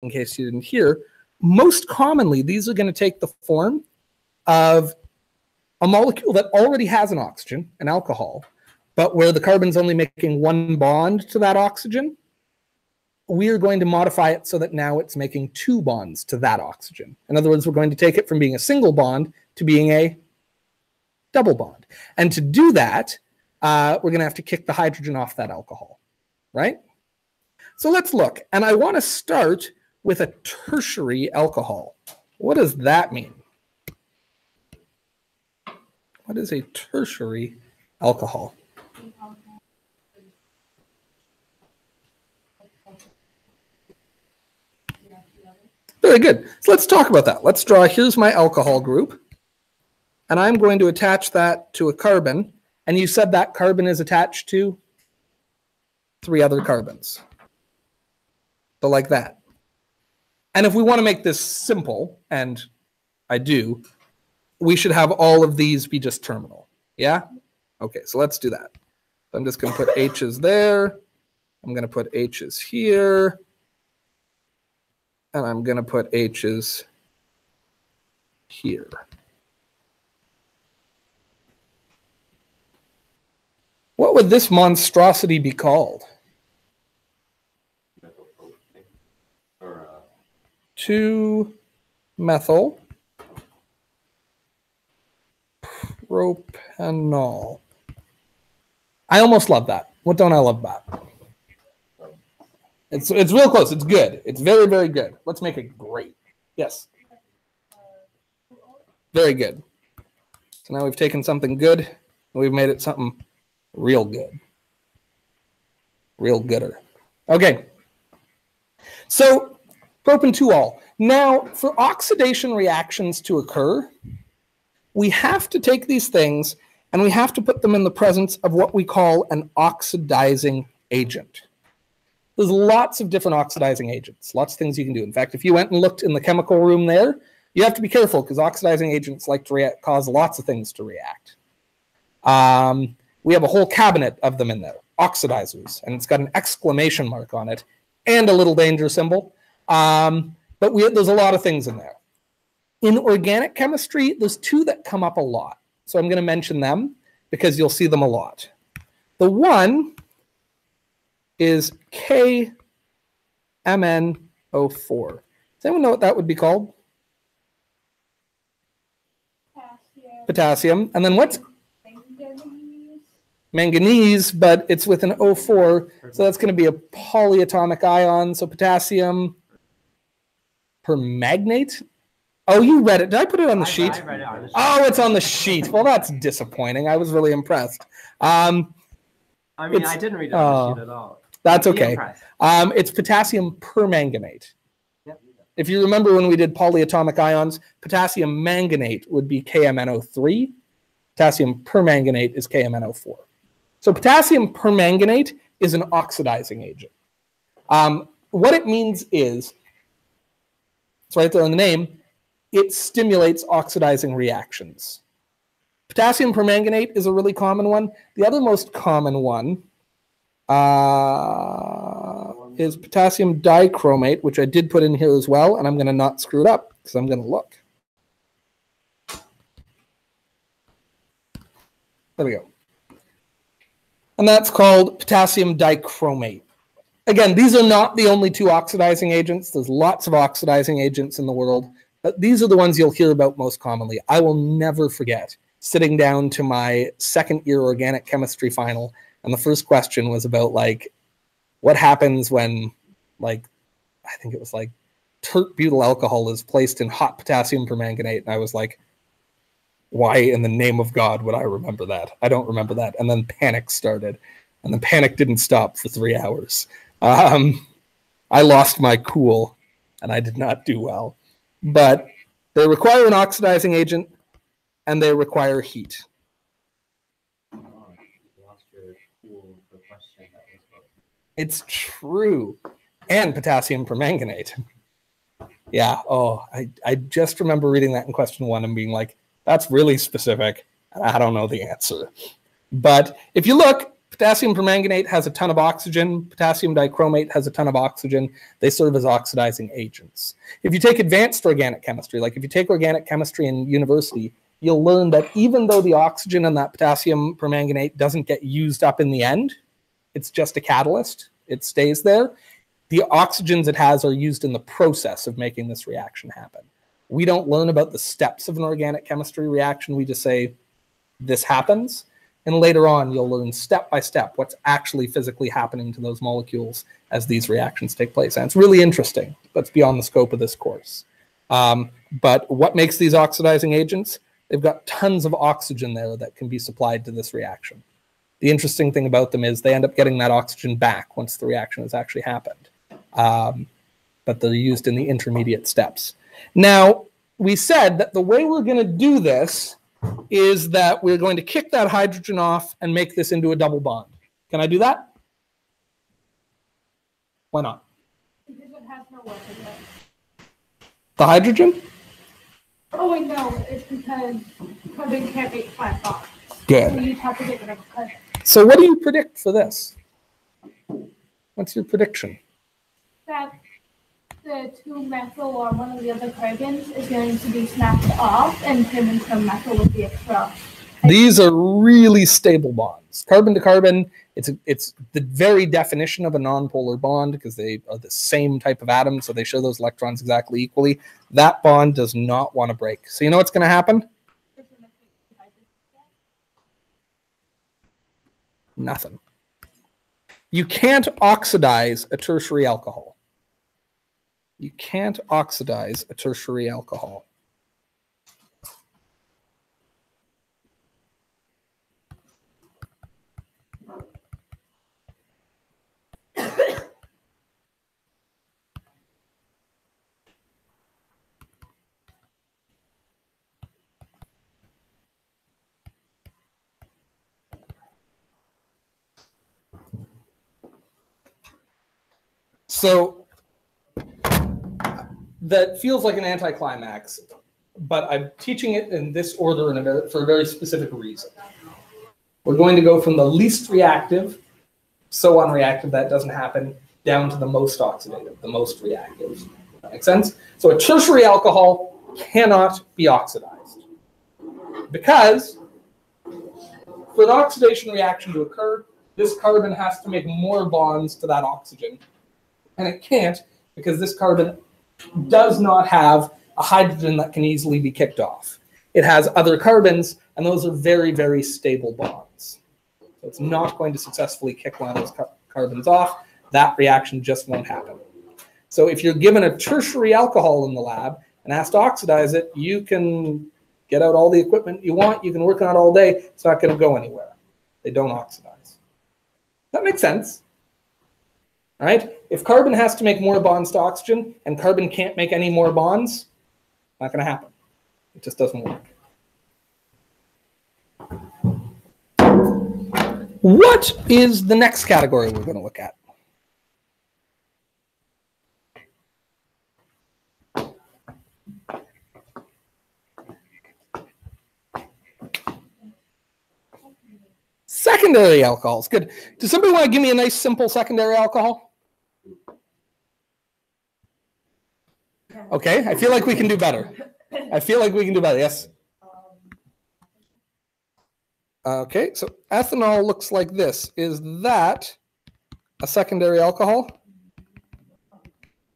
in case you didn't hear, most commonly, these are going to take the form of a molecule that already has an oxygen, an alcohol, but where the carbon's only making one bond to that oxygen, we are going to modify it so that now it's making two bonds to that oxygen. In other words, we're going to take it from being a single bond to being a double bond. And to do that, we're going to have to kick the hydrogen off that alcohol, right? So let's look. And I want to start with a tertiary alcohol. What does that mean? What is a tertiary alcohol? Very good. So let's talk about that. Let's draw, here's my alcohol group. And I'm going to attach that to a carbon. And you said that carbon is attached to 3 other carbons. So like that. And if we want to make this simple, and I do, we should have all of these be just terminal. Yeah? Okay, so let's do that. I'm just going to put H's there. I'm going to put H's here. And I'm going to put H's here. What would this monstrosity be called? 2-methyl propanol. I almost love that. What don't I love about it? It's real close. It's good. It's very, very good. Let's make it great. Yes. Very good. So now we've taken something good and we've made it something real good. Real gooder. Okay. So propan-2-ol. Now, for oxidation reactions to occur, we have to take these things and we have to put them in the presence of what we call an oxidizing agent. There's lots of different oxidizing agents, lots of things you can do. In fact, if you went and looked in the chemical room there, you have to be careful because oxidizing agents like to cause lots of things to react. We have a whole cabinet of them in there, oxidizers, and it's got an exclamation mark on it and a little danger symbol. But there's a lot of things in there. In organic chemistry, there's 2 that come up a lot. So I'm going to mention them because you'll see them a lot. The one is KMnO4. Does anyone know what that would be called? Potassium. And then what's manganese, but it's with an O4, so that's going to be a polyatomic ion. So potassium permanganate. Oh, you read it. Did I put it on the sheet? I read it on the sheet. Oh, it's on the sheet. Well, that's disappointing. I was really impressed. I mean, I didn't read it on the sheet at all. That's okay. It's potassium permanganate. Yep. If you remember when we did polyatomic ions, potassium manganate would be KMnO3. Potassium permanganate is KMnO4. So potassium permanganate is an oxidizing agent. What it means is, it's right there in the name, it stimulates oxidizing reactions. Potassium permanganate is a really common one. The other most common one is potassium dichromate, which I did put in here as well, and I'm going to not screw it up because I'm going to look. There we go. And that's called potassium dichromate. Again, these are not the only 2 oxidizing agents. There's lots of oxidizing agents in the world, but these are the ones you'll hear about most commonly. I will never forget sitting down to my second-year organic chemistry final, and the first question was about, like, what happens when, like, I think it was like tert-butyl alcohol is placed in hot potassium permanganate, and I was like, why in the name of God would I remember that? I don't remember that. And then panic started, and the panic didn't stop for 3 hours. I lost my cool, and I did not do well. But they require an oxidizing agent, and they require heat. It's true. And potassium permanganate. Yeah, oh, I just remember reading that in question 1 and being like, that's really specific. I don't know the answer. But if you look, Potassium permanganate has a ton of oxygen. Potassium dichromate has a ton of oxygen. They serve as oxidizing agents. If you take advanced organic chemistry, like if you take organic chemistry in university, you'll learn that even though the oxygen in that potassium permanganate doesn't get used up in the end, it's just a catalyst. It stays there. The oxygens it has are used in the process of making this reaction happen. We don't learn about the steps of an organic chemistry reaction. We just say this happens. And later on, you'll learn step by step what's actually physically happening to those molecules as these reactions take place. And it's really interesting, but it's beyond the scope of this course. But what makes these oxidizing agents? They've got tons of oxygen there that can be supplied to this reaction. The interesting thing about them is they end up getting that oxygen back once the reaction has actually happened. But they're used in the intermediate steps. Now, we said that the way we're going to do this is that we're going to kick that hydrogen off and make this into a double bond. Can I do that? Why not? Because it has no work in it. The hydrogen? Oh, wait, no. It's because carbon can't make 5 bonds. Good. So you'd have to get rid of carbon. So what do you predict for this? What's your prediction? That the 2-methyl or one of the other carbons is going to be snapped off and turned into a methyl with the extra. These are really stable bonds. Carbon to carbon, it's the very definition of a nonpolar bond because they are the same type of atom, so they share those electrons exactly equally. That bond does not want to break. So you know what's going to happen? Nothing. You can't oxidize a tertiary alcohol. You can't oxidize a tertiary alcohol. So that feels like an anticlimax, but I'm teaching it in this order for a very specific reason. We're going to go from the least reactive, so unreactive that doesn't happen, down to the most oxidative, the most reactive. That makes sense? So a tertiary alcohol cannot be oxidized because for an oxidation reaction to occur, this carbon has to make more bonds to that oxygen. And it can't because this carbon does not have a hydrogen that can easily be kicked off. It has other carbons, and those are very, very stable bonds. So it's not going to successfully kick one of those carbons off. That reaction just won't happen. So if you're given a tertiary alcohol in the lab and asked to oxidize it, you can get out all the equipment you want. You can work on it all day. It's not going to go anywhere. They don't oxidize. That makes sense. All right? If carbon has to make more bonds to oxygen and carbon can't make any more bonds, not going to happen. It just doesn't work. What is the next category we're going to look at? Secondary alcohols. Good. Does somebody want to give me a nice, simple secondary alcohol? Okay, I feel like we can do better. I feel like we can do better, yes? Okay, so ethanol looks like this. Is that a secondary alcohol?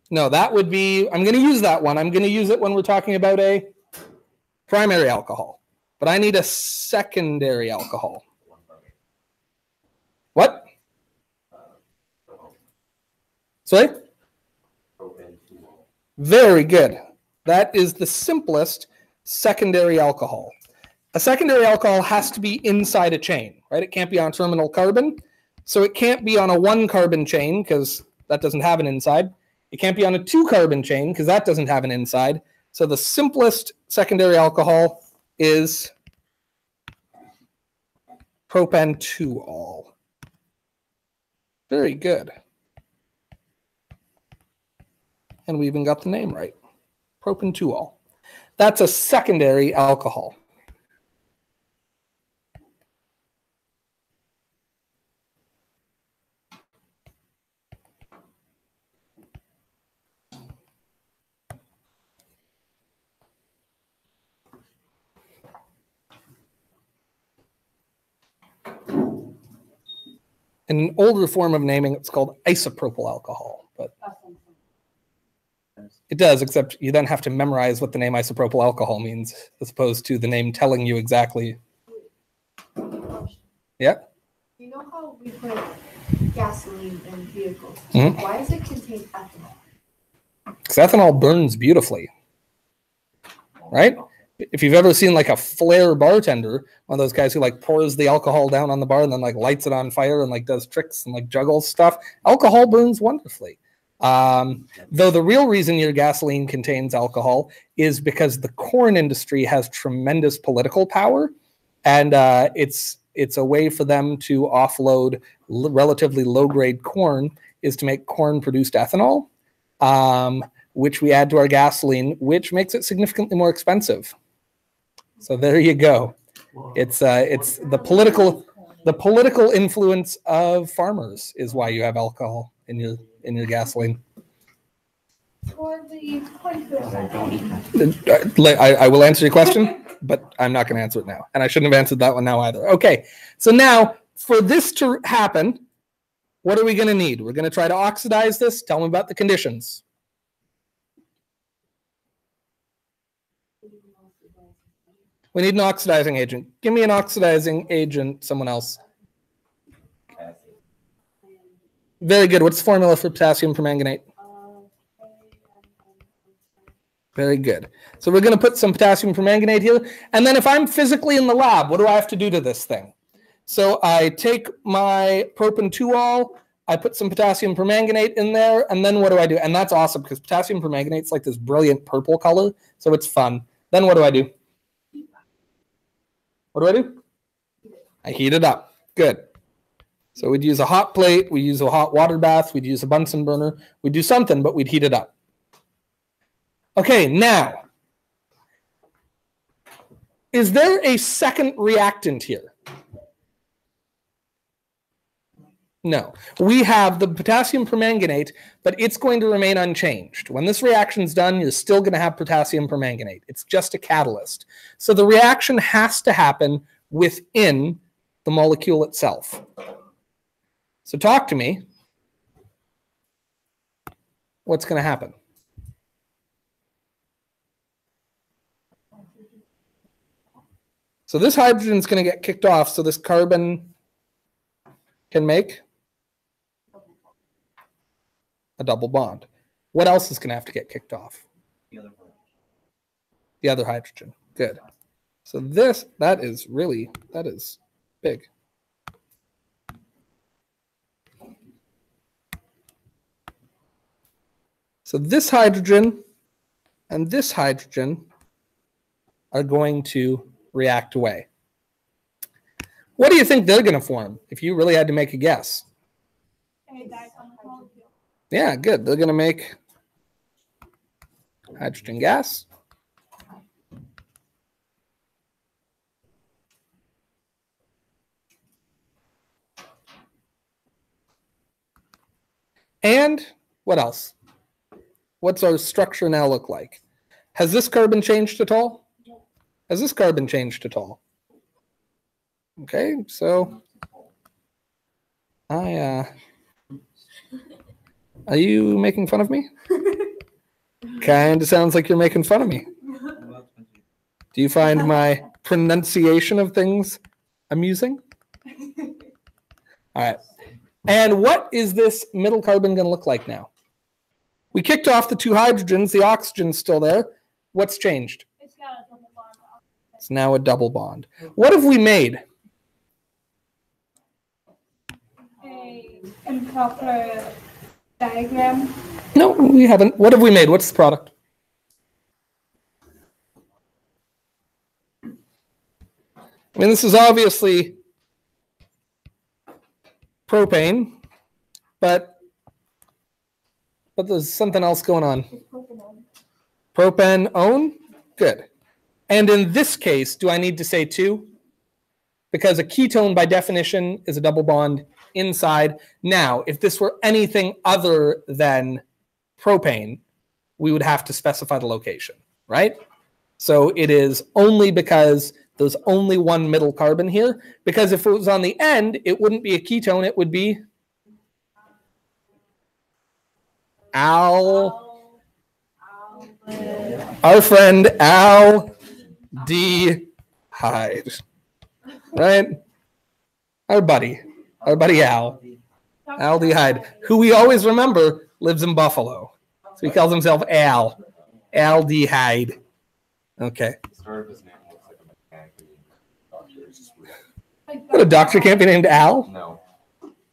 No, that would be, I'm going to use that one. I'm going to use it when we're talking about a primary alcohol. But I need a secondary alcohol. What? Sorry? Very good. That is the simplest secondary alcohol. A secondary alcohol has to be inside a chain, right? It can't be on terminal carbon. So it can't be on a 1-carbon chain because that doesn't have an inside. It can't be on a 2-carbon chain because that doesn't have an inside. So the simplest secondary alcohol is propan-2-ol. Very good. And we even got the name right. Propan-2-ol. That's a secondary alcohol. In an older form of naming, it's called isopropyl alcohol, but it does, except you then have to memorize what the name isopropyl alcohol means, as opposed to the name telling you exactly. Yeah? You know how we put gasoline in vehicles? Mm-hmm. Why does it contain ethanol? Because ethanol burns beautifully, right? If you've ever seen like a flair bartender, one of those guys who like pours the alcohol down on the bar and then like lights it on fire and like does tricks and like juggles stuff, alcohol burns wonderfully. Though the real reason your gasoline contains alcohol is because the corn industry has tremendous political power, and it's a way for them to offload relatively low-grade corn is to make corn-produced ethanol, which we add to our gasoline, which makes it significantly more expensive. So there you go. It's the political influence of farmers is why you have alcohol in your gasoline. For the 20%. I will answer your question, but I'm not going to answer it now. And I shouldn't have answered that one now either. Okay, so now for this to happen, what are we going to need? We're going to try to oxidize this. Tell me about the conditions. We need an oxidizing agent. Give me an oxidizing agent, someone else. Very good. What's the formula for potassium permanganate? Very good. So we're going to put some potassium permanganate here. And then if I'm physically in the lab, what do I have to do to this thing? So I take my propan-2-ol, I put some potassium permanganate in there, and then what do I do? And that's awesome because potassium permanganate is like this brilliant purple color, so it's fun. Then what do I do? What do I do? I heat it up. Good. So we'd use a hot plate, we'd use a hot water bath, we'd use a Bunsen burner, we'd do something, but we'd heat it up. Okay, now, is there a second reactant here? No. We have the potassium permanganate, but it's going to remain unchanged. When this reaction's done, you're still going to have potassium permanganate. It's just a catalyst. So the reaction has to happen within the molecule itself. So talk to me. What's going to happen? So this hydrogen is going to get kicked off, so this carbon can make a double bond. What else is going to have to get kicked off? The other hydrogen. Good. So that is big. So this hydrogen and this hydrogen are going to react away. What do you think they're going to form if you really had to make a guess? Yeah, good. They're going to make hydrogen gas. And what else? What's our structure now look like? Has this carbon changed at all? Has this carbon changed at all? Okay, so are you making fun of me? Kind of sounds like you're making fun of me. Do you find my pronunciation of things amusing? All right. And what is this middle carbon going to look like now? We kicked off the two hydrogens. The oxygen's still there. What's changed? It's got a double bond. It's now a double bond. What have we made? A improper diagram. No, we haven't. What have we made? What's the product? I mean, this is obviously propane, but there's something else going on. Propanone? Good. And in this case, do I need to say two? Because a ketone, by definition, is a double bond inside. Now, if this were anything other than propane, we would have to specify the location, right? So it is only because There's only one middle carbon here, because if it was on the end, it wouldn't be a ketone, it would be our friend aldehyde, right? Our buddy Al, aldehyde, who we always remember lives in Buffalo. So he calls himself aldehyde. Okay. What, a doctor can't be named Al? No.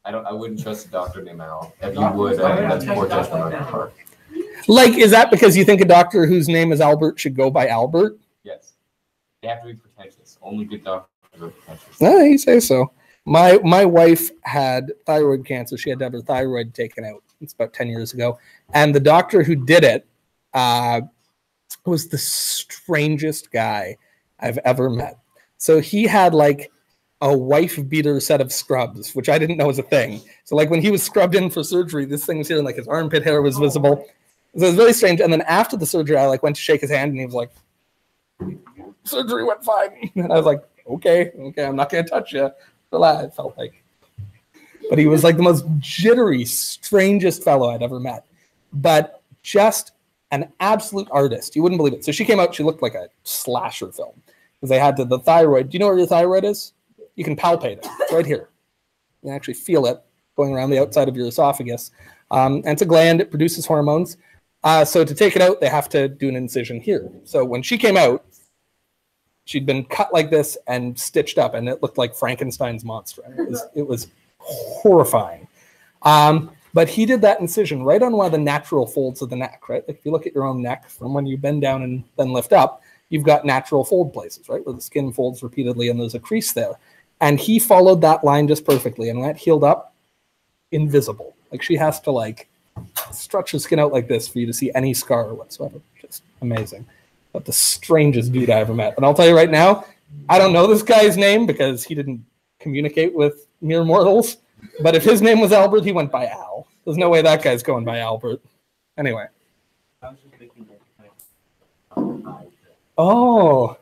I wouldn't trust a doctor named Al. If you would, that's poor judgment on your part. Like, is that because you think a doctor whose name is Albert should go by Albert? Yes. They have to be pretentious. Only good doctors are pretentious. No, you say so. My wife had thyroid cancer. She had to have her thyroid taken out. It's about 10 years ago. And the doctor who did it was the strangest guy I've ever met. So he had like a wife beater set of scrubs, which I didn't know was a thing. So like when he was scrubbed in for surgery, this thing was here and like his armpit hair was visible. So it was really strange. And then after the surgery, I like went to shake his hand and he was like, surgery went fine. And I was like, okay, I'm not going to touch you. I felt like, but he was like the most jittery, strangest fellow I'd ever met, but just an absolute artist. You wouldn't believe it. So she came out, she looked like a slasher film because they had the thyroid. Do you know where your thyroid is? You can palpate it. It's right here. You can actually feel it going around the outside of your esophagus. And it's a gland. It produces hormones. So to take it out, they have to do an incision here. So when she came out, she'd been cut like this and stitched up, and it looked like Frankenstein's monster. It was horrifying. But he did that incision right on one of the natural folds of the neck, right? Like if you look at your own neck from when you bend down and then lift up, you've got natural fold places, right? Where the skin folds repeatedly and there's a crease there. And he followed that line just perfectly, and that healed up invisible. Like she has to like stretch her skin out like this for you to see any scar whatsoever. Just amazing. But the strangest dude I ever met. And I'll tell you right now, I don't know this guy's name because he didn't communicate with mere mortals. But if his name was Albert, he went by Al. There's no way that guy's going by Albert. Anyway. Oh.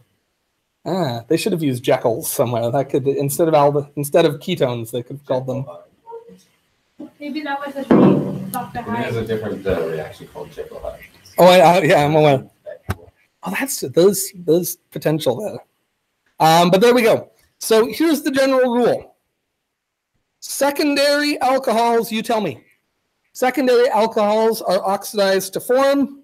They should have used Jekylls somewhere. That could instead of ketones, they could have called them. Maybe that was a dream, Dr. Hyde. There's a different reaction called Jekyll Hyde. Oh, yeah, I'm aware. Oh, that's there's potential there. But there we go. So here's the general rule. Secondary alcohols, you tell me. Secondary alcohols are oxidized to form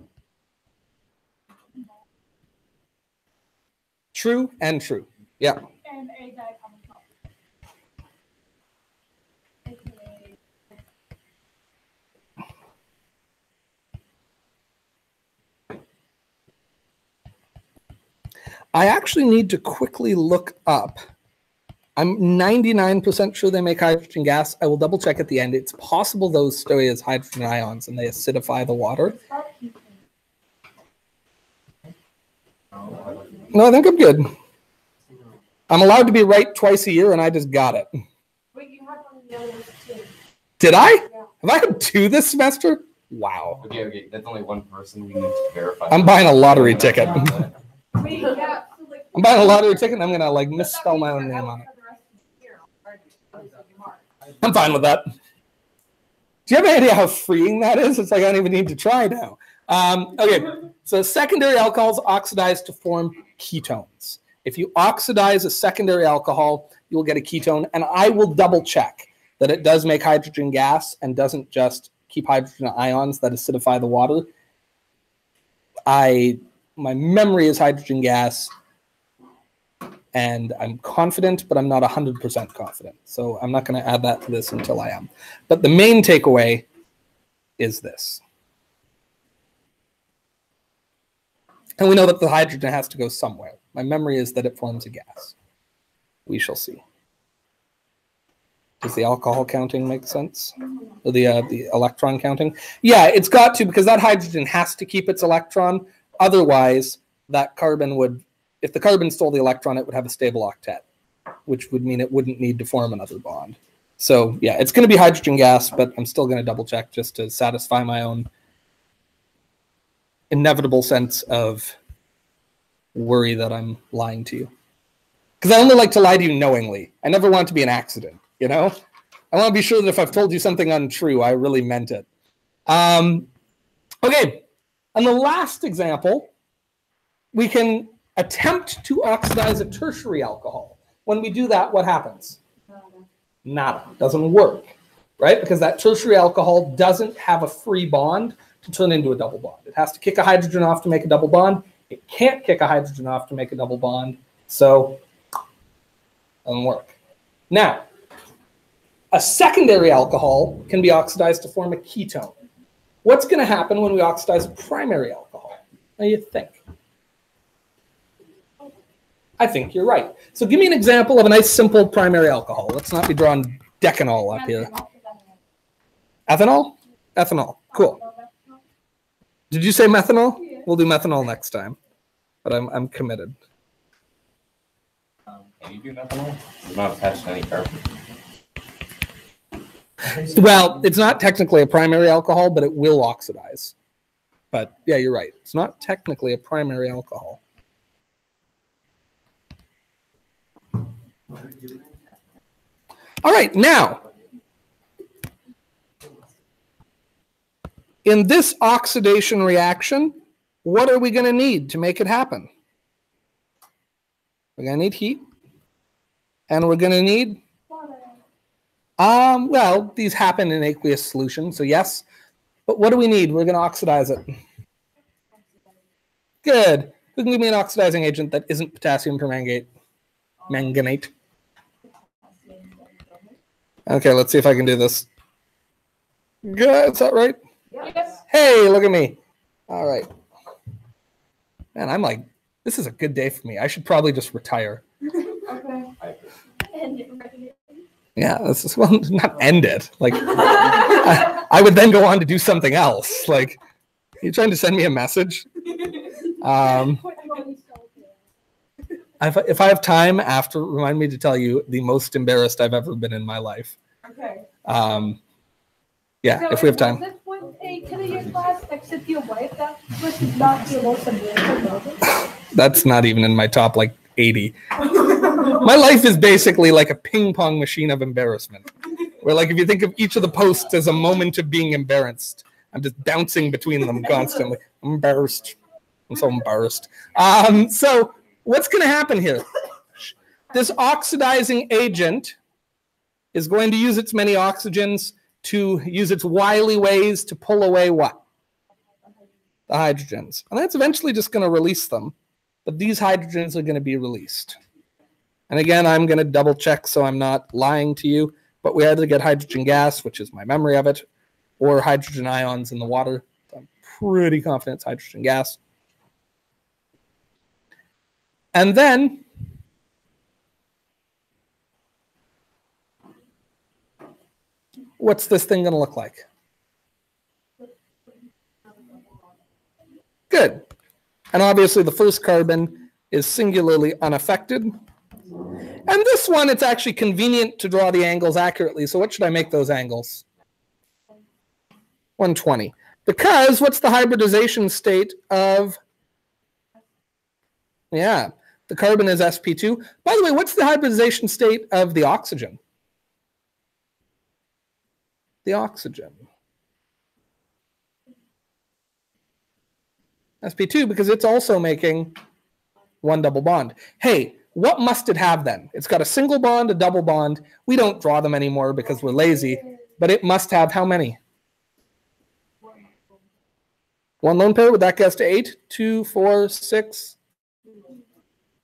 true and true. Yeah. And a diatomic I actually need to quickly look up. I'm 99% sure they make hydrogen gas. I will double check at the end. It's possible those stow as hydrogen ions and they acidify the water. No, I think I'm good. I'm allowed to be right twice a year, and I just got it. Wait, you have one of the others too. Did I? Yeah. Have I had 2 this semester? Wow. Okay. That's only one person. We need to verify. I'm buying a lottery ticket. Wait, yeah. So like, I'm buying a lottery ticket, and I'm going to like misspell my own name on it. I'm fine with that. Do you have any idea how freeing that is? It's like I don't even need to try now. Okay, so secondary alcohols oxidize to form ketones. If you oxidize a secondary alcohol, you will get a ketone, and I will double check that it does make hydrogen gas and doesn't just keep hydrogen ions that acidify the water. My memory is hydrogen gas, and I'm confident, but I'm not 100% confident. So I'm not going to add that to this until I am. But the main takeaway is this. And we know that the hydrogen has to go somewhere. My memory is that it forms a gas. We shall see. Does the alcohol counting make sense? Or the electron counting? Yeah, it's got to, because that hydrogen has to keep its electron. Otherwise, that carbon would, if the carbon stole the electron, it would have a stable octet, which would mean it wouldn't need to form another bond. So yeah, it's going to be hydrogen gas, but I'm still going to double check just to satisfy my own inevitable sense of worry that I'm lying to you. Because I only like to lie to you knowingly. I never want it to be an accident, you know? I want to be sure that if I've told you something untrue, I really meant it. Okay, and the last example, we can attempt to oxidize a tertiary alcohol. When we do that, what happens? Nada. Doesn't work, right? Because that tertiary alcohol doesn't have a free bond to turn into a double bond. It has to kick a hydrogen off to make a double bond. It can't kick a hydrogen off to make a double bond, so it doesn't work. Now, a secondary alcohol can be oxidized to form a ketone. What's going to happen when we oxidize a primary alcohol? What do you think? I think you're right. So give me an example of a nice, simple primary alcohol. Let's not be drawing decanol up here. Ethanol? Ethanol. Cool. Did you say methanol? Yeah. We'll do methanol next time. But I'm committed. Can you do methanol? It's not attached to any carbon. Well, it's not technically a primary alcohol, but it will oxidize. But yeah, you're right. It's not technically a primary alcohol. All right, now, in this oxidation reaction, what are we going to need to make it happen? We're going to need heat, and we're going to need well, these happen in aqueous solution, so yes. But what do we need? We're going to oxidize it. Good. Who can give me an oxidizing agent that isn't potassium permanganate? Manganate. Okay, let's see if I can do this. Good. Is that right? Yes. Hey, look at me. All right. Man, I'm like, this is a good day for me. I should probably just retire. Okay. Yeah, this is, well, not end it. Like, I would then go on to do something else. Like, are you trying to send me a message? If I have time after, remind me to tell you the most embarrassed I've ever been in my life. Okay. Yeah, So if we have time. Was this one a kid class except your wife? That was not your most embarrassing. That's not even in my top like 80. My life is basically like a ping pong machine of embarrassment. Where like if you think of each of the posts as a moment of being embarrassed, I'm just bouncing between them constantly. I'm embarrassed. I'm so embarrassed. So what's going to happen here? This oxidizing agent is going to use its many oxygens to use its wily ways to pull away what? The hydrogens. And that's eventually just going to release them. But these hydrogens are going to be released. And again, I'm going to double check so I'm not lying to you. But we either get hydrogen gas, which is my memory of it, or hydrogen ions in the water. So I'm pretty confident it's hydrogen gas. And then what's this thing going to look like? Good. And obviously the first carbon is singularly unaffected. And this one, it's actually convenient to draw the angles accurately. So what should I make those angles? 120. Because what's the hybridization state of? Yeah, the carbon is sp2. By the way, what's the hybridization state of the oxygen? The oxygen. sp2, because it's also making one double bond. Hey, what must it have then? It's got a single bond, a double bond. We don't draw them anymore because we're lazy, but it must have how many? One lone pair, would that get us to 8? 2, 4, 6?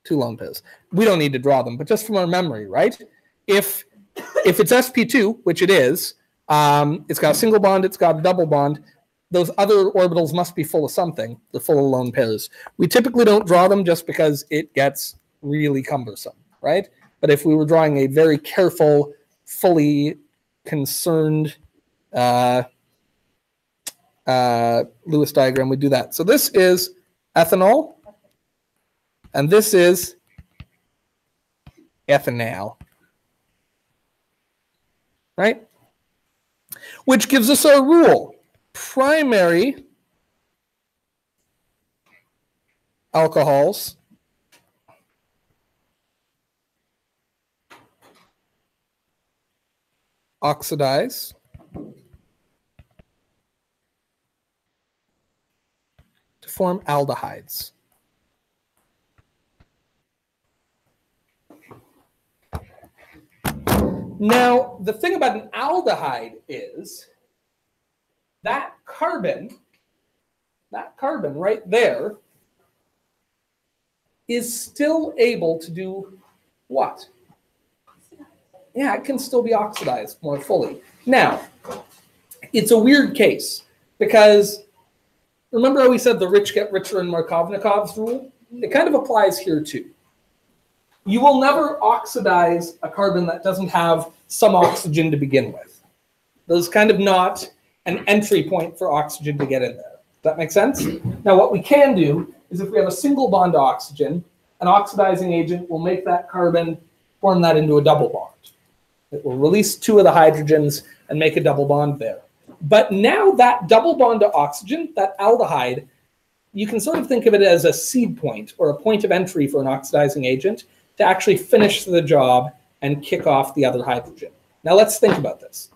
2 lone pairs. We don't need to draw them, but just from our memory, right? If it's sp2, which it is, it's got a single bond, it's got a double bond, those other orbitals must be full of something. They're full of lone pairs. We typically don't draw them just because it gets really cumbersome, right? But if we were drawing a very careful, fully concerned Lewis diagram, we do that. So this is ethanol, and this is ethanal, right? Which gives us our rule. Primary alcohols oxidize to form aldehydes. Now, the thing about an aldehyde is that carbon right there is still able to do what? Yeah, it can still be oxidized more fully. Now, it's a weird case because remember how we said the rich get richer in Markovnikov's rule? It kind of applies here too. You will never oxidize a carbon that doesn't have some oxygen to begin with. There's kind of not an entry point for oxygen to get in there. Does that make sense? Now, what we can do is if we have a single bond to oxygen, an oxidizing agent will make that carbon form that into a double bond. It will release two of the hydrogens and make a double bond there. But now that double bond to oxygen, that aldehyde, you can sort of think of it as a seed point or a point of entry for an oxidizing agent to actually finish the job and kick off the other hydrogen. Now let's think about this.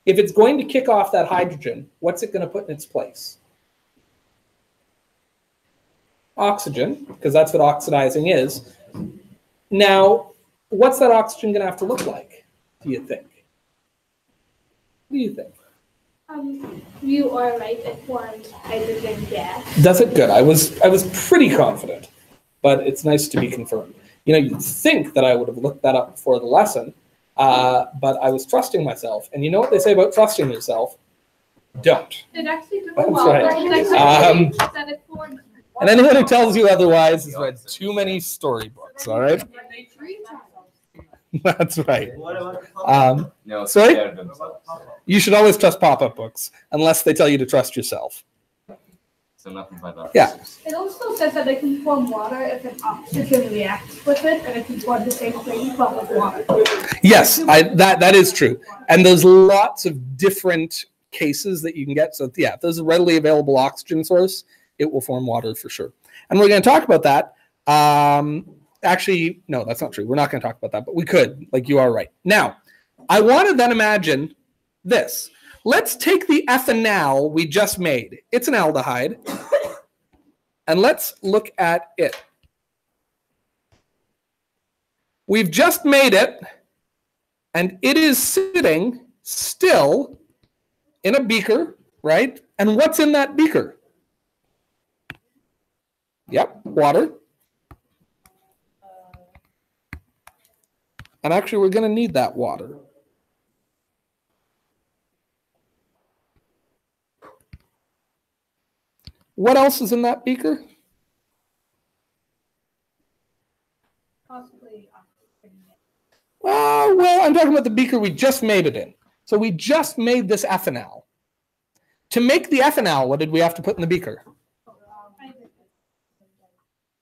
If it's going to kick off that hydrogen, what's it going to put in its place? Oxygen, because that's what oxidizing is. Now, what's that oxygen going to have to look like, do you think? What do you think? You are right, it forms hydrogen gas. Does it? Good. I was pretty confident, but it's nice to be confirmed. You know, you'd think that I would have looked that up before the lesson, but I was trusting myself. And you know what they say about trusting yourself? Don't. It actually took That's a while. right. That it formed. And anyone who tells you otherwise has read too many storybooks, all right? That's right. No, Sorry? scared themselves. You should always trust pop-up books, unless they tell you to trust yourself. So nothing but that. Yeah. It also says that it can form water if an oxygen reacts with it, and it can form the same thing but with water. Yes, that is true. And there's lots of different cases that you can get. So yeah, if there's a readily available oxygen source, it will form water for sure. And we're going to talk about that. Actually, no, that's not true. We're not going to talk about that, but we could. Like, you are right. Now, I want to then imagine this. Let's take the ethanal we just made. It's an aldehyde. And let's look at it. We've just made it, and it is sitting still in a beaker, right? And what's in that beaker? Yep, water. And actually, we're going to need that water. What else is in that beaker? Possibly oxygen. Well, I'm talking about the beaker we just made it in. So we just made this ethanal. To make the ethanal, what did we have to put in the beaker?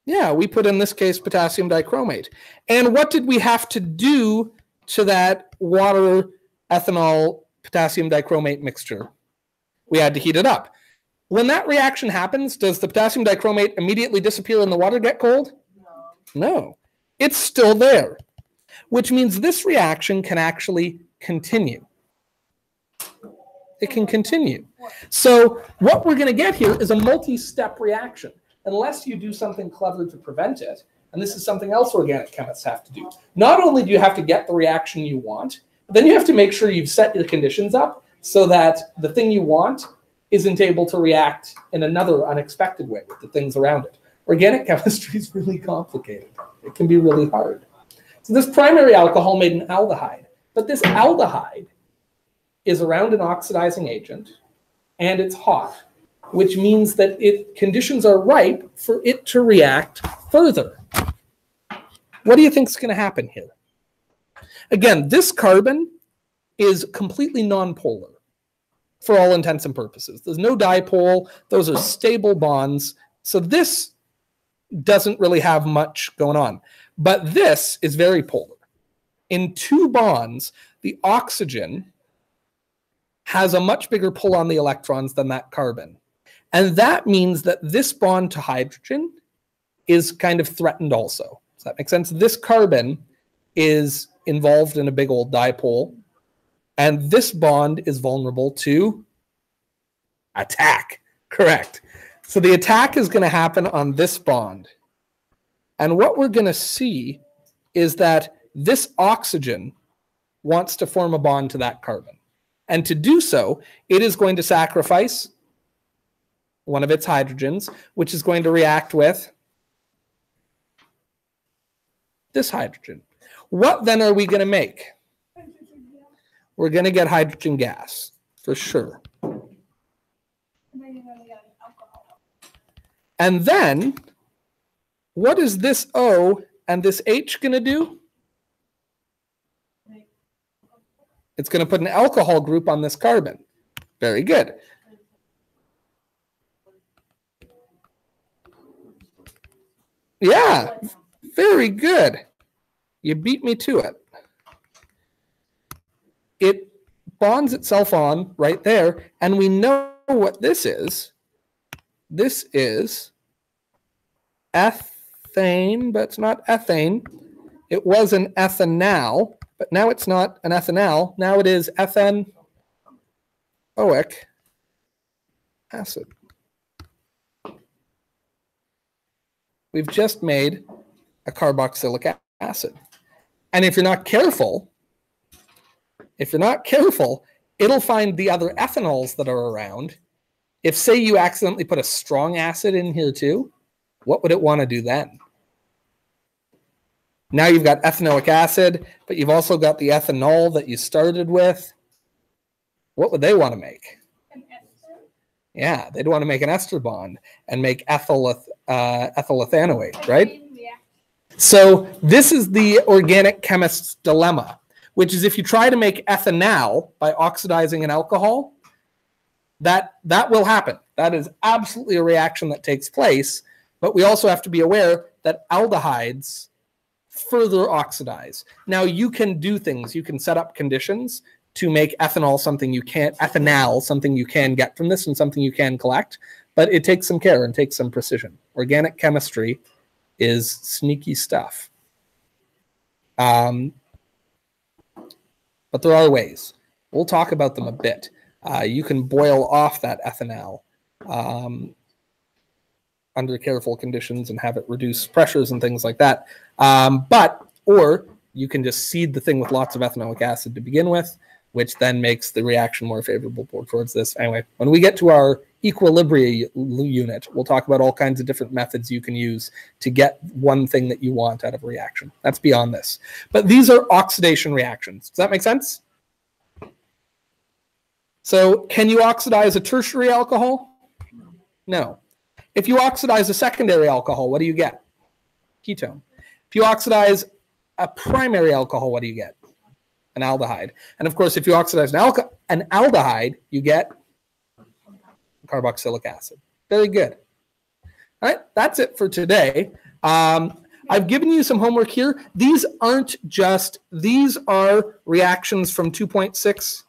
Yeah, we put in this case potassium dichromate. And what did we have to do to that water, ethanol, potassium dichromate mixture? We had to heat it up. When that reaction happens, does the potassium dichromate immediately disappear and the water get cold? No. It's still there, which means this reaction can actually continue. It can continue. So what we're going to get here is a multi-step reaction. Unless you do something clever to prevent it, and this is something else organic chemists have to do. Not only do you have to get the reaction you want, but then you have to make sure you've set your conditions up so that the thing you want isn't able to react in another unexpected way with the things around it. Organic chemistry is really complicated. It can be really hard. So this primary alcohol made an aldehyde, but this aldehyde is around an oxidizing agent, and it's hot, which means that conditions are ripe for it to react further. What do you think is going to happen here? Again, this carbon is completely nonpolar for all intents and purposes. There's no dipole. Those are stable bonds. So this doesn't really have much going on. But this is very polar. In two bonds, the oxygen has a much bigger pull on the electrons than that carbon. And that means that this bond to hydrogen is kind of threatened also. Does that make sense? This carbon is involved in a big old dipole, And this bond is vulnerable to attack. Correct. So the attack is going to happen on this bond. And what we're going to see is that this oxygen wants to form a bond to that carbon. And to do so, it is going to sacrifice one of its hydrogens, which is going to react with this hydrogen. What then are we going to make? We're going to get hydrogen gas, for sure. And then, what is this O and this H going to do? It's going to put an alcohol group on this carbon. Very good. Yeah, very good. You beat me to it. It bonds itself on right there, and we know what this is. This is ethane, but it's not ethane. It was an ethanal, but now it's not an ethanal. Now it is ethanoic acid. We've just made a carboxylic acid. And if you're not careful, it'll find the other ethanols that are around. If, say, you accidentally put a strong acid in here too, what would it want to do then? Now you've got ethanoic acid, but you've also got the ethanol that you started with. What would they want to make? An ester? Yeah, they'd want to make an ester bond and make ethylethanoate, right? So this is the organic chemist's dilemma, which is if you try to make ethanal by oxidizing an alcohol, that will happen. That is absolutely a reaction that takes place, but we also have to be aware that aldehydes further oxidize. Now you can do things. You can set up conditions to make ethanol something you can't, ethanal something you can get from this and something you can collect, but it takes some care and takes some precision. Organic chemistry is sneaky stuff. But there are ways. We'll talk about them a bit. You can boil off that ethanal under careful conditions and have it reduce pressures and things like that. Or you can just seed the thing with lots of ethanoic acid to begin with, which then makes the reaction more favorable towards this. Anyway, when we get to our equilibrium unit, we'll talk about all kinds of different methods you can use to get one thing that you want out of a reaction. That's beyond this. But these are oxidation reactions. Does that make sense? So can you oxidize a tertiary alcohol? No. If you oxidize a secondary alcohol, what do you get? Ketone. If you oxidize a primary alcohol, what do you get? An aldehyde. And of course, if you oxidize an aldehyde, you get carboxylic acid. Very good. All right, that's it for today. I've given you some homework here. These are reactions from 2.6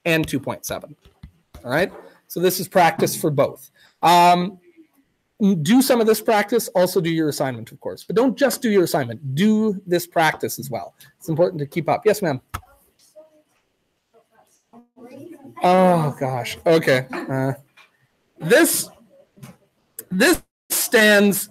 and 2.7. All right, so this is practice for both. Do some of this practice, also do your assignment, of course. But don't just do your assignment. Do this practice as well. It's important to keep up. Yes, ma'am. Oh, gosh. Okay. This stands